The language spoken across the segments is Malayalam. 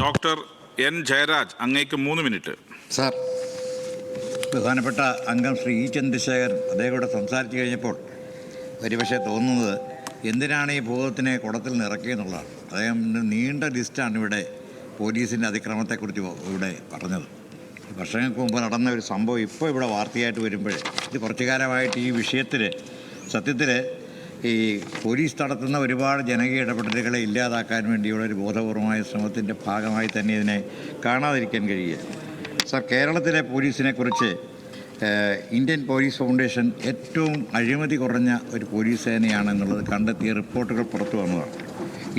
ഡോക്ടർ എൻ ജയരാജ്, അങ്ങേക്ക് 3 മിനിറ്റ്. സാർ, ബഹുമാനപ്പെട്ട അംഗം ശ്രീ ഇ ചന്ദ്രശേഖരൻ അദ്ദേഹം ഇവിടെ സംസാരിച്ചു കഴിഞ്ഞപ്പോൾ ഒരുപക്ഷെ തോന്നുന്നത് എന്തിനാണ് ഈ ഭൂതത്തിനെ കുടത്തിൽ നിറക്കിയെന്നുള്ളതാണ്. അദ്ദേഹം നീണ്ട ലിസ്റ്റാണ് ഇവിടെ പോലീസിൻ്റെ അതിക്രമത്തെക്കുറിച്ച് ഇവിടെ പറഞ്ഞത്. വർഷങ്ങൾക്ക് മുമ്പ് നടന്ന ഒരു സംഭവം ഇപ്പോൾ ഇവിടെ വാർത്തയായിട്ട് വരുമ്പോൾ ഇത് കുറച്ചു കാലമായിട്ട് ഈ വിഷയത്തിൽ സത്യത്തിൽ ഈ പോലീസ് നടത്തുന്ന ഒരുപാട് ജനകീയ ഇടപെടലുകളെ ഇല്ലാതാക്കാൻ വേണ്ടിയുള്ള ഒരു ബോധപൂർവമായ ശ്രമത്തിൻ്റെ ഭാഗമായി തന്നെ ഇതിനെ കാണാതിരിക്കാൻ കഴിയുക. സർ, കേരളത്തിലെ പോലീസിനെ കുറിച്ച് ഇന്ത്യൻ പോലീസ് ഫൗണ്ടേഷൻ ഏറ്റവും അഴിമതി കുറഞ്ഞ ഒരു പോലീസ് സേനയാണെന്നുള്ളത് കണ്ടെത്തിയ റിപ്പോർട്ടുകൾ പുറത്തു വന്നതാണ്.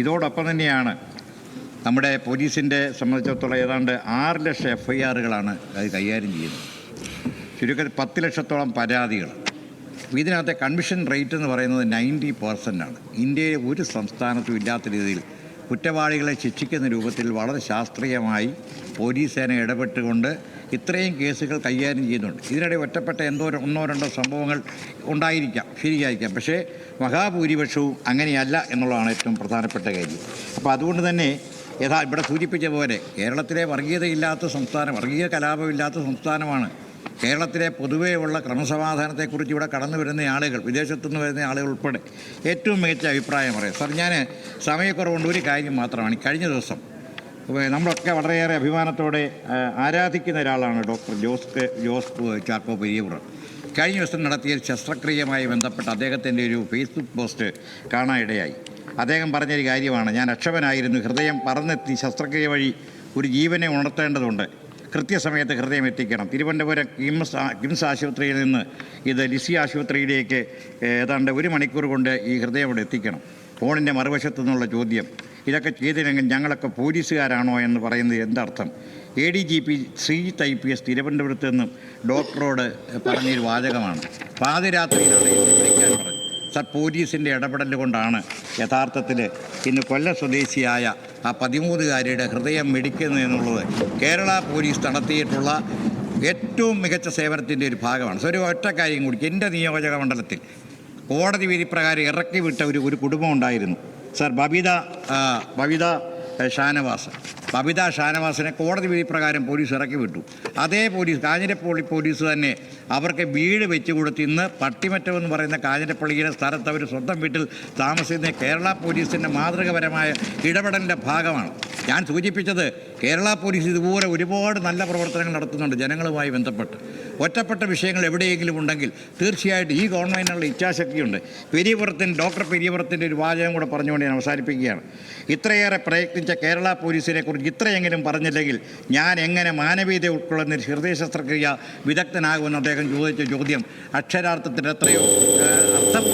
ഇതോടൊപ്പം തന്നെയാണ് നമ്മുടെ പോലീസിൻ്റെ സംബന്ധിച്ചിടത്തോളം ഏതാണ്ട് 6 ലക്ഷം FIRകളാണ് അത് കൈകാര്യം ചെയ്യുന്നത്. ചുരുക്കത്തിൽ 10 ലക്ഷത്തോളം പരാതികൾ. ഇതിനകത്തെ കൺവിഷൻ റേറ്റ് എന്ന് പറയുന്നത് 90% ഇന്ത്യയിലെ ഒരു സംസ്ഥാനത്തും ഇല്ലാത്ത രീതിയിൽ കുറ്റവാളികളെ ശിക്ഷിക്കുന്ന രൂപത്തിൽ വളരെ ശാസ്ത്രീയമായി പോലീസ് സേന ഇടപെട്ടുകൊണ്ട് ഇത്രയും കേസുകൾ കൈകാര്യം ചെയ്യുന്നുണ്ട്. ഇതിനിടെ ഒറ്റപ്പെട്ട ഒന്നോ രണ്ടോ സംഭവങ്ങൾ ഉണ്ടായിരിക്കാം, ശരിയായിരിക്കാം. പക്ഷേ മഹാഭൂരിപക്ഷവും അങ്ങനെയല്ല എന്നുള്ളതാണ് ഏറ്റവും പ്രധാനപ്പെട്ട കാര്യം. അപ്പോൾ അതുകൊണ്ട് തന്നെ ഇവിടെ സൂചിപ്പിച്ച പോലെ കേരളത്തിലെ വർഗീയതയില്ലാത്ത സംസ്ഥാനം, വർഗീയ കലാപമില്ലാത്ത സംസ്ഥാനമാണ്. കേരളത്തിലെ പൊതുവേ ഉള്ള ക്രമസമാധാനത്തെക്കുറിച്ച് ഇവിടെ കടന്നു വരുന്ന ആളുകൾ, വിദേശത്തുനിന്ന് വരുന്ന ആളുകൾ ഉൾപ്പെടെ ഏറ്റവും മികച്ച അഭിപ്രായം പറയാം. സാർ, ഞാൻ സമയക്കുറവുകൊണ്ട് ഒരു കാര്യം മാത്രമാണ്. കഴിഞ്ഞ ദിവസം നമ്മളൊക്കെ വളരെയേറെ അഭിമാനത്തോടെ ആരാധിക്കുന്ന ഒരാളാണ് ഡോക്ടർ ജോസ് ചാക്കോ പെരിയപുറം. കഴിഞ്ഞ ദിവസം നടത്തിയ ശസ്ത്രക്രിയയുമായി ബന്ധപ്പെട്ട് അദ്ദേഹത്തിൻ്റെ ഒരു ഫേസ്ബുക്ക് പോസ്റ്റ് കാണാനിടയായി. അദ്ദേഹം പറഞ്ഞൊരു കാര്യമാണ്: ഞാൻ അക്ഷമനായിരുന്നു, ഹൃദയം പറന്നെത്തി ശസ്ത്രക്രിയ വഴി ഒരു ജീവനെ ഉണർത്തേണ്ടതുണ്ട്, കൃത്യസമയത്ത് ഹൃദയം എത്തിക്കണം. തിരുവനന്തപുരം കിംസ് ആശുപത്രിയിൽ നിന്ന് ഇത് ലിസി ആശുപത്രിയിലേക്ക് ഏതാണ്ട് 1 മണിക്കൂർ കൊണ്ട് ഈ ഹൃദയം ഇവിടെ എത്തിക്കണം. ഫോണിൻ്റെ മറുവശത്തു നിന്നുള്ള ചോദ്യം: ഇതൊക്കെ ചെയ്തില്ലെങ്കിൽ ഞങ്ങളൊക്കെ പോലീസുകാരാണോ എന്ന് പറയുന്നത് എന്തർത്ഥം? ADGP ശ്രീജിത്ത് IPS തിരുവനന്തപുരത്ത് നിന്നും ഡോക്ടറോട് പറഞ്ഞൊരു വാചകമാണ്. പാതിരാത്രിയിലാണ് വിളിക്കാൻ പറഞ്ഞു. സർ, പോലീസിൻ്റെ ഇടപെടൽ കൊണ്ടാണ് യഥാർത്ഥത്തിൽ ഇന്ന് കൊല്ലം സ്വദേശിയായ ആ 13-കാരിയുടെ ഹൃദയം മിടിക്കുന്നത് എന്നുള്ളത് കേരള പോലീസ് നടത്തിയിട്ടുള്ള ഏറ്റവും മികച്ച സേവനത്തിൻ്റെ ഒരു ഭാഗമാണ്. സോ, ഒരു ഒറ്റ കാര്യം കൂടി, എൻ്റെ നിയോജക മണ്ഡലത്തിൽ കോടതി വിധി പ്രകാരം ഇറക്കി വിട്ട ഒരു കുടുംബം ഉണ്ടായിരുന്നു. സർ, ബബിത ഷാനവാസിനെ കോടതി വിധി പ്രകാരം പോലീസ് ഇറക്കി വിട്ടു. അതേ പോലീസ്, കാഞ്ഞിരപ്പള്ളി പോലീസ് തന്നെ അവർക്ക് വീട് വെച്ച് കൊടുത്ത് ഇന്ന് പട്ടിമറ്റമെന്ന് പറയുന്ന കാഞ്ഞിരപ്പള്ളിയിലെ സ്ഥലത്ത് അവർ സ്വന്തം വീട്ടിൽ താമസിക്കുന്ന കേരള പോലീസിൻ്റെ മാതൃകപരമായ ഇടപെടലിൻ്റെ ഭാഗമാണ്. ഞാൻ സൂചിപ്പിച്ചത് കേരള പോലീസ് ഇതുപോലെ ഒരുപാട് നല്ല പ്രവർത്തനങ്ങൾ നടത്തുന്നുണ്ട് ജനങ്ങളുമായി ബന്ധപ്പെട്ട്. ഒറ്റപ്പെട്ട വിഷയങ്ങൾ എവിടെയെങ്കിലും ഉണ്ടെങ്കിൽ തീർച്ചയായിട്ടും ഈ ഗവൺമെൻറ്റിനുള്ള ഇച്ഛാശക്തിയുണ്ട്. ഡോക്ടർ പെരിയപുരത്തിൻ്റെ ഒരു വാചകം കൂടെ പറഞ്ഞുകൊണ്ട് ഞാൻ അവസാനിപ്പിക്കുകയാണ്. ഇത്രയേറെ പ്രയത്നിച്ച കേരള പോലീസിനെ കുറിച്ച് ഇത്രയെങ്കിലും പറഞ്ഞില്ലെങ്കിൽ ഞാൻ എങ്ങനെ മാനവീയത ഉൾക്കൊള്ളുന്ന ഹൃദയ ശസ്ത്രക്രിയ വിദഗ്ധനാകുമെന്ന് അദ്ദേഹം ചോദിച്ച ചോദ്യം അക്ഷരാർത്ഥത്തിൽ എത്രയോ അർത്ഥം